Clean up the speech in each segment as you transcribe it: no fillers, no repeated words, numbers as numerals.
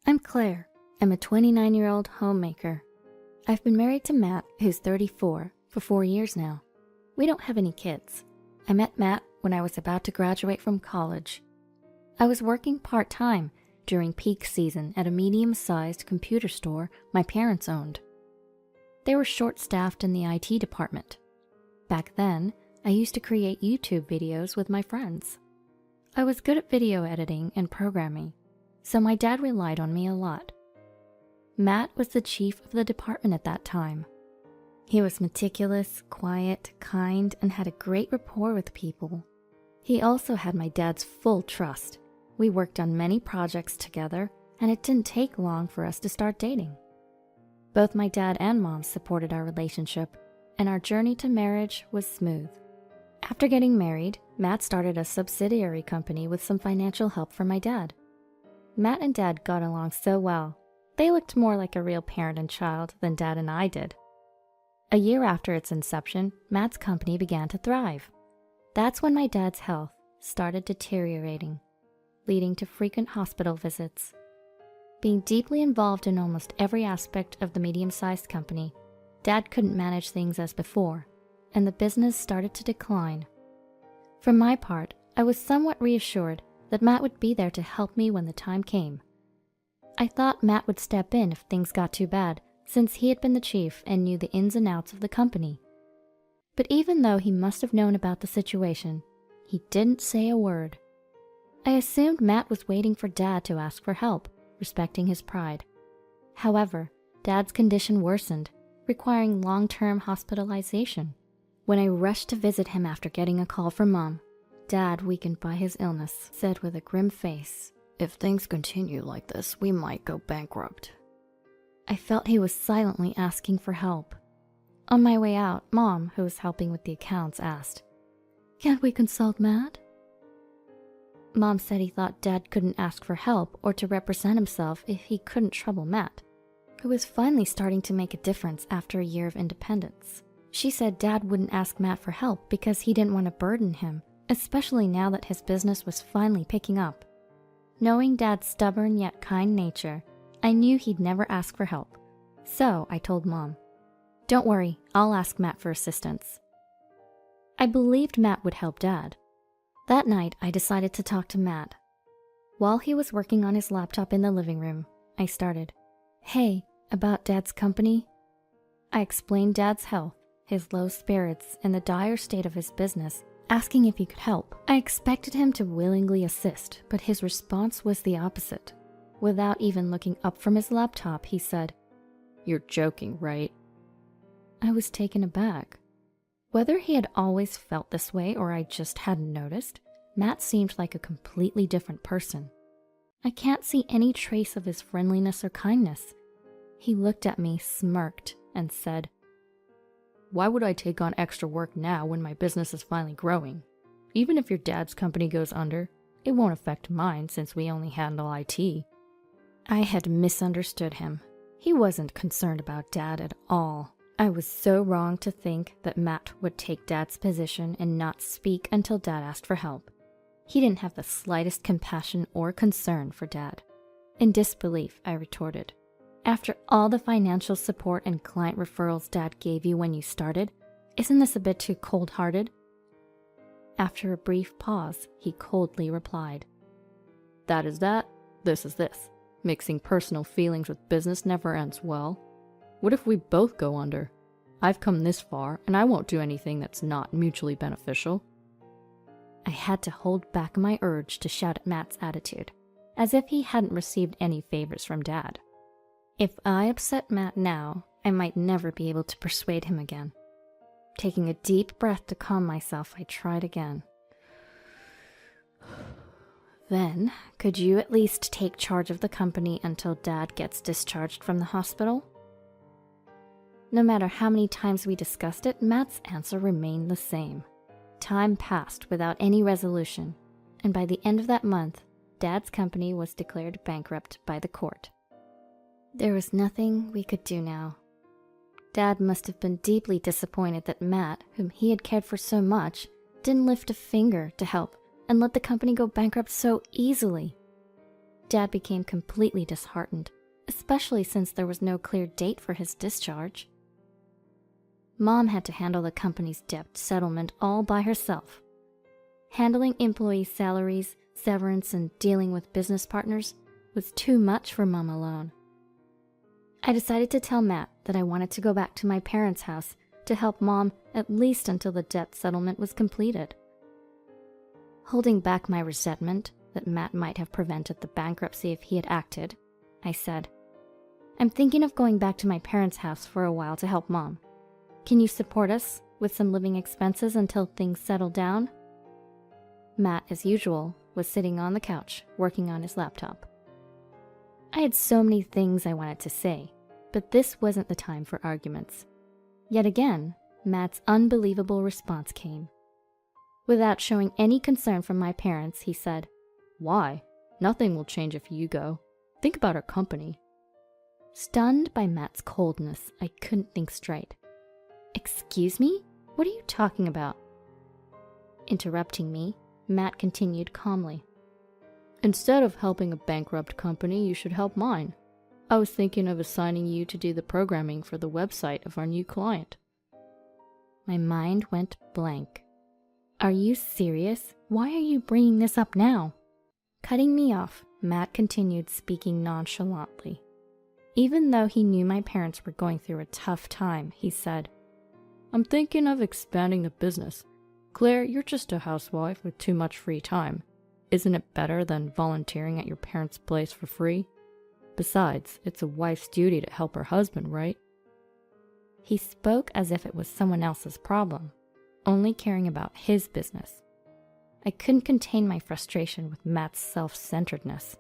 I'm Claire. I'm a 29-year-old homemaker. I've been married to Matt, who's 34, for 4 years now. We don't have any kids. I met Matt when I was about to graduate from college. I was working part-time during peak season at a medium-sized computer store my parents owned. They were short-staffed in the IT department. Back then, I used to create YouTube videos with my friends. I was good at video editing and programming, so my dad relied on me a lot. Matt was the chief of the department at that time. He was meticulous, quiet, kind, and had a great rapport with people. He also had my dad's full trust. We worked on many projects together, and it didn't take long for us to start dating. Both my dad and mom supported our relationship, and our journey to marriage was smooth. After getting married, Matt started a subsidiary company with some financial help from my dad. Matt and Dad got along so well. They looked more like a real parent and child than Dad and I did. A year after its inception, Matt's company began to thrive. That's when my dad's health started deteriorating, leading to frequent hospital visits. Being deeply involved in almost every aspect of the medium-sized company, Dad couldn't manage things as before, and the business started to decline. For my part, I was somewhat reassured that Matt would be there to help me when the time came. I thought Matt would step in if things got too bad, since he had been the chief and knew the ins and outs of the company. But even though he must have known about the situation, he didn't say a word. I assumed Matt was waiting for Dad to ask for help, respecting his pride. However, Dad's condition worsened, requiring long-term hospitalization. When I rushed to visit him after getting a call from Mom, Dad, weakened by his illness, said with a grim face, "If things continue like this, we might go bankrupt." I felt he was silently asking for help. On my way out, Mom, who was helping with the accounts, asked, "Can't we consult Matt?" Mom said he thought Dad couldn't ask for help or to represent himself if he couldn't trouble Matt, who was finally starting to make a difference after a year of independence. She said Dad wouldn't ask Matt for help because he didn't want to burden him, especially now that his business was finally picking up. Knowing Dad's stubborn yet kind nature, I knew he'd never ask for help. So I told Mom, "Don't worry, I'll ask Matt for assistance." I believed Matt would help Dad. That night, I decided to talk to Matt. While he was working on his laptop in the living room, I started, "Hey, about Dad's company?" I explained Dad's health, his low spirits, and the dire state of his business, asking if he could help. I expected him to willingly assist, but his response was the opposite. Without even looking up from his laptop, he said, "You're joking, right?" I was taken aback. Whether he had always felt this way or I just hadn't noticed, Matt seemed like a completely different person. I can't see any trace of his friendliness or kindness. He looked at me, smirked, and said, "Why would I take on extra work now when my business is finally growing? Even if your dad's company goes under, it won't affect mine since we only handle IT." I had misunderstood him. He wasn't concerned about Dad at all. I was so wrong to think that Matt would take Dad's position and not speak until Dad asked for help. He didn't have the slightest compassion or concern for Dad. In disbelief, I retorted, "After all the financial support and client referrals Dad gave you when you started, isn't this a bit too cold-hearted?" After a brief pause, he coldly replied, "That is that, this is this. Mixing personal feelings with business never ends well. What if we both go under? I've come this far, and I won't do anything that's not mutually beneficial." I had to hold back my urge to shout at Matt's attitude, as if he hadn't received any favors from Dad. If I upset Matt now, I might never be able to persuade him again. Taking a deep breath to calm myself, I tried again. "Then, could you at least take charge of the company until Dad gets discharged from the hospital?" No matter how many times we discussed it, Matt's answer remained the same. Time passed without any resolution, and by the end of that month, Dad's company was declared bankrupt by the court. There was nothing we could do now. Dad must have been deeply disappointed that Matt, whom he had cared for so much, didn't lift a finger to help and let the company go bankrupt so easily. Dad became completely disheartened, especially since there was no clear date for his discharge. Mom had to handle the company's debt settlement all by herself. Handling employee salaries, severance, and dealing with business partners was too much for Mom alone. I decided to tell Matt that I wanted to go back to my parents' house to help Mom at least until the debt settlement was completed. Holding back my resentment that Matt might have prevented the bankruptcy if he had acted, I said, "I'm thinking of going back to my parents' house for a while to help Mom. Can you support us with some living expenses until things settle down?" Matt, as usual, was sitting on the couch, working on his laptop. I had so many things I wanted to say, but this wasn't the time for arguments. Yet again, Matt's unbelievable response came. Without showing any concern from my parents, he said, "Why? Nothing will change if you go. Think about our company." Stunned by Matt's coldness, I couldn't think straight. "Excuse me? What are you talking about?" Interrupting me, Matt continued calmly. "Instead of helping a bankrupt company, you should help mine. I was thinking of assigning you to do the programming for the website of our new client." My mind went blank. "Are you serious? Why are you bringing this up now?" Cutting me off, Matt continued speaking nonchalantly. Even though he knew my parents were going through a tough time, he said, "I'm thinking of expanding the business. Claire, you're just a housewife with too much free time. Isn't it better than volunteering at your parents' place for free? Besides, it's a wife's duty to help her husband, right?" He spoke as if it was someone else's problem, only caring about his business. I couldn't contain my frustration with Matt's self-centeredness.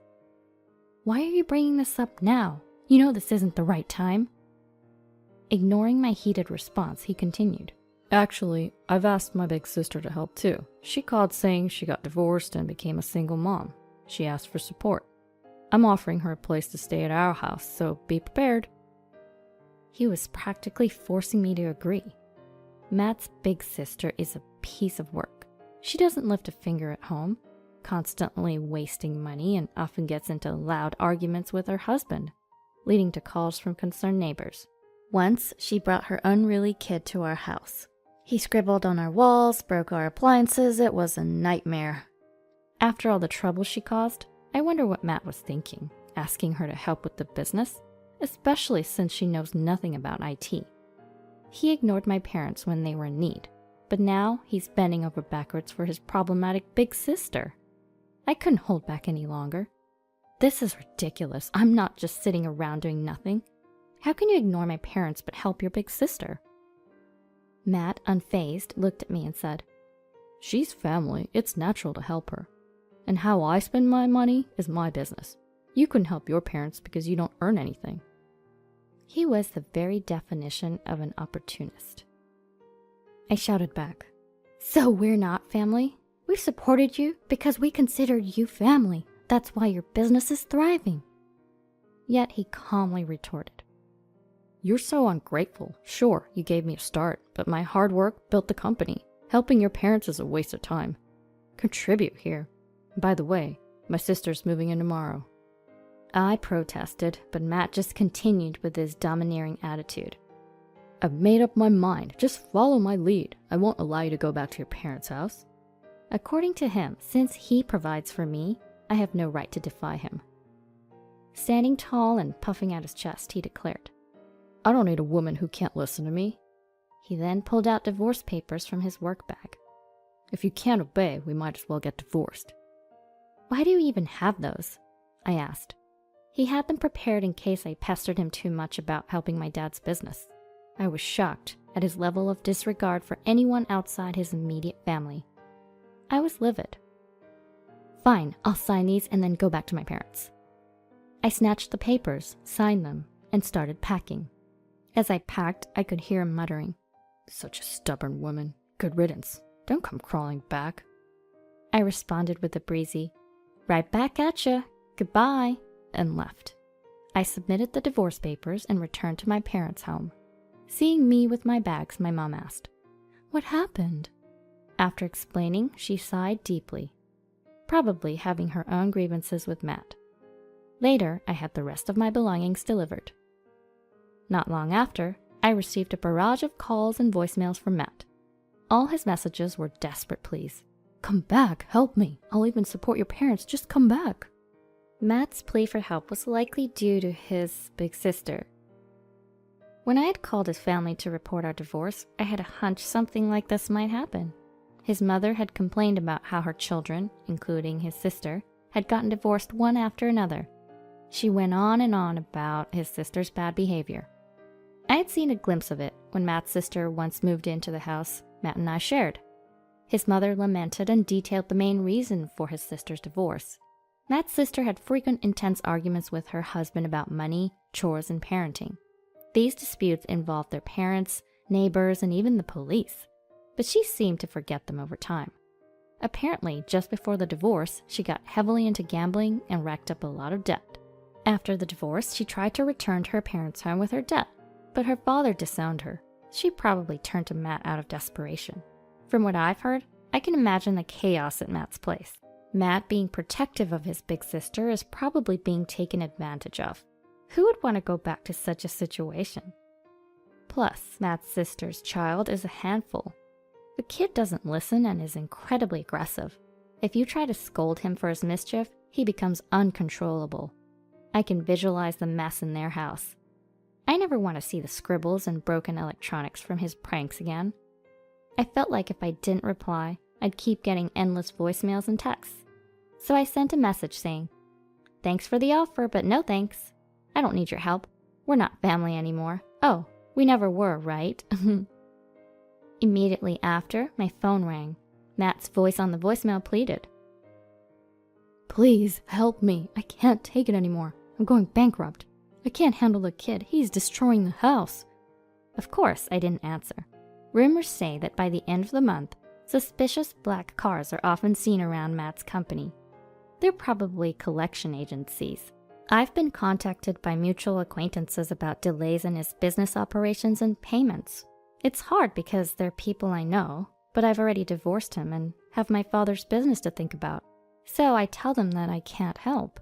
"Why are you bringing this up now? You know this isn't the right time." Ignoring my heated response, he continued, "Actually, I've asked my big sister to help too. She called saying she got divorced and became a single mom. She asked for support. I'm offering her a place to stay at our house, so be prepared." He was practically forcing me to agree. Matt's big sister is a piece of work. She doesn't lift a finger at home, constantly wasting money, and often gets into loud arguments with her husband, leading to calls from concerned neighbors. Once, she brought her unruly kid to our house. He scribbled on our walls, broke our appliances. It was a nightmare. After all the trouble she caused, I wonder what Matt was thinking, asking her to help with the business, especially since she knows nothing about IT. He ignored my parents when they were in need, but now he's bending over backwards for his problematic big sister. I couldn't hold back any longer. "This is ridiculous. I'm not just sitting around doing nothing. How can you ignore my parents but help your big sister?" Matt, unfazed, looked at me and said, "She's family. It's natural to help her. And how I spend my money is my business. You couldn't help your parents because you don't earn anything." He was the very definition of an opportunist. I shouted back, "So we're not family? We supported you because we considered you family. That's why your business is thriving." Yet he calmly retorted, "You're so ungrateful. Sure, you gave me a start, but my hard work built the company. Helping your parents is a waste of time. Contribute here. By the way, my sister's moving in tomorrow." I protested, but Matt just continued with his domineering attitude. "I've made up my mind. Just follow my lead. I won't allow you to go back to your parents' house." According to him, since he provides for me, I have no right to defy him. Standing tall and puffing out his chest, he declared, "I don't need a woman who can't listen to me." He then pulled out divorce papers from his work bag. "If you can't obey, we might as well get divorced." "Why do you even have those?" I asked. He had them prepared in case I pestered him too much about helping my dad's business. I was shocked at his level of disregard for anyone outside his immediate family. I was livid. "Fine, I'll sign these and then go back to my parents." I snatched the papers, signed them, and started packing. As I packed, I could hear him muttering, "Such a stubborn woman. Good riddance. Don't come crawling back." I responded with a breezy, "Right back at ya. Goodbye," and left. I submitted the divorce papers and returned to my parents' home. Seeing me with my bags, my mom asked, "What happened?" After explaining, she sighed deeply, probably having her own grievances with Matt. Later, I had the rest of my belongings delivered. Not long after, I received a barrage of calls and voicemails from Matt. All his messages were desperate pleas. "Come back, help me. I'll even support your parents, just come back." Matt's plea for help was likely due to his big sister. When I had called his family to report our divorce, I had a hunch something like this might happen. His mother had complained about how her children, including his sister, had gotten divorced one after another. She went on and on about his sister's bad behavior. I had seen a glimpse of it when Matt's sister once moved into the house Matt and I shared. His mother lamented and detailed the main reason for his sister's divorce. Matt's sister had frequent intense arguments with her husband about money, chores, and parenting. These disputes involved their parents, neighbors, and even the police, but she seemed to forget them over time. Apparently, just before the divorce, she got heavily into gambling and racked up a lot of debt. After the divorce, she tried to return to her parents' home with her debt, but her father disowned her. She probably turned to Matt out of desperation. From what I've heard, I can imagine the chaos at Matt's place. Matt, being protective of his big sister, is probably being taken advantage of. Who would want to go back to such a situation? Plus, Matt's sister's child is a handful. The kid doesn't listen and is incredibly aggressive. If you try to scold him for his mischief, he becomes uncontrollable. I can visualize the mess in their house. I never want to see the scribbles and broken electronics from his pranks again. I felt like if I didn't reply, I'd keep getting endless voicemails and texts. So I sent a message saying, "Thanks for the offer, but no thanks. I don't need your help. We're not family anymore. Oh, we never were, right?" Immediately after, my phone rang. Matt's voice on the voicemail pleaded, "Please help me. I can't take it anymore. I'm going bankrupt. I can't handle the kid. He's destroying the house." Of course, I didn't answer. Rumors say that by the end of the month, suspicious black cars are often seen around Matt's company. They're probably collection agencies. I've been contacted by mutual acquaintances about delays in his business operations and payments. It's hard because they're people I know, but I've already divorced him and have my father's business to think about. So I tell them that I can't help.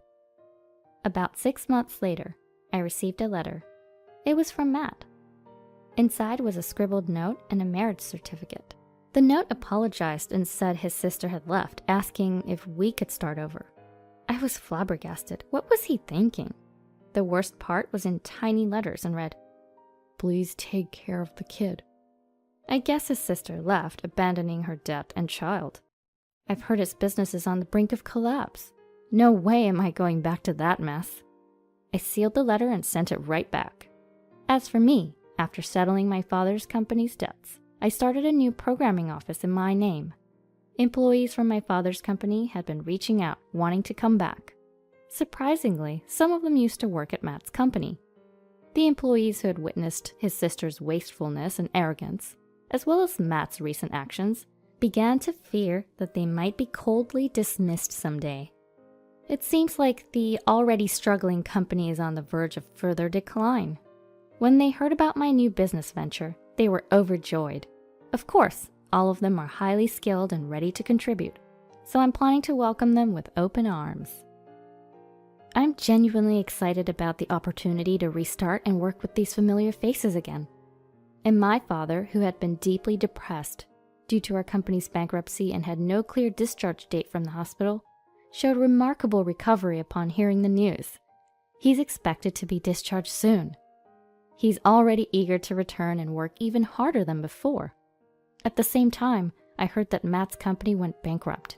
About 6 months later, I received a letter. It was from Matt. Inside was a scribbled note and a marriage certificate. The note apologized and said his sister had left, asking if we could start over. I was flabbergasted. What was he thinking? The worst part was in tiny letters and read, "Please take care of the kid." I guess his sister left, abandoning her debt and child. I've heard his business is on the brink of collapse. No way am I going back to that mess. I sealed the letter and sent it right back. As for me, after settling my father's company's debts, I started a new programming office in my name. Employees from my father's company had been reaching out, wanting to come back. Surprisingly, some of them used to work at Matt's company. The employees who had witnessed his sister's wastefulness and arrogance, as well as Matt's recent actions, began to fear that they might be coldly dismissed someday. It seems like the already struggling company is on the verge of further decline. When they heard about my new business venture, they were overjoyed. Of course, all of them are highly skilled and ready to contribute, so I'm planning to welcome them with open arms. I'm genuinely excited about the opportunity to restart and work with these familiar faces again. And my father, who had been deeply depressed due to our company's bankruptcy and had no clear discharge date from the hospital, showed remarkable recovery upon hearing the news. He's expected to be discharged soon. He's already eager to return and work even harder than before. At the same time, I heard that Matt's company went bankrupt.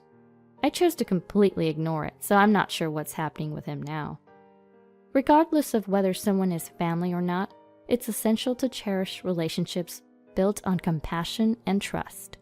I chose to completely ignore it, so I'm not sure what's happening with him now. Regardless of whether someone is family or not, it's essential to cherish relationships built on compassion and trust.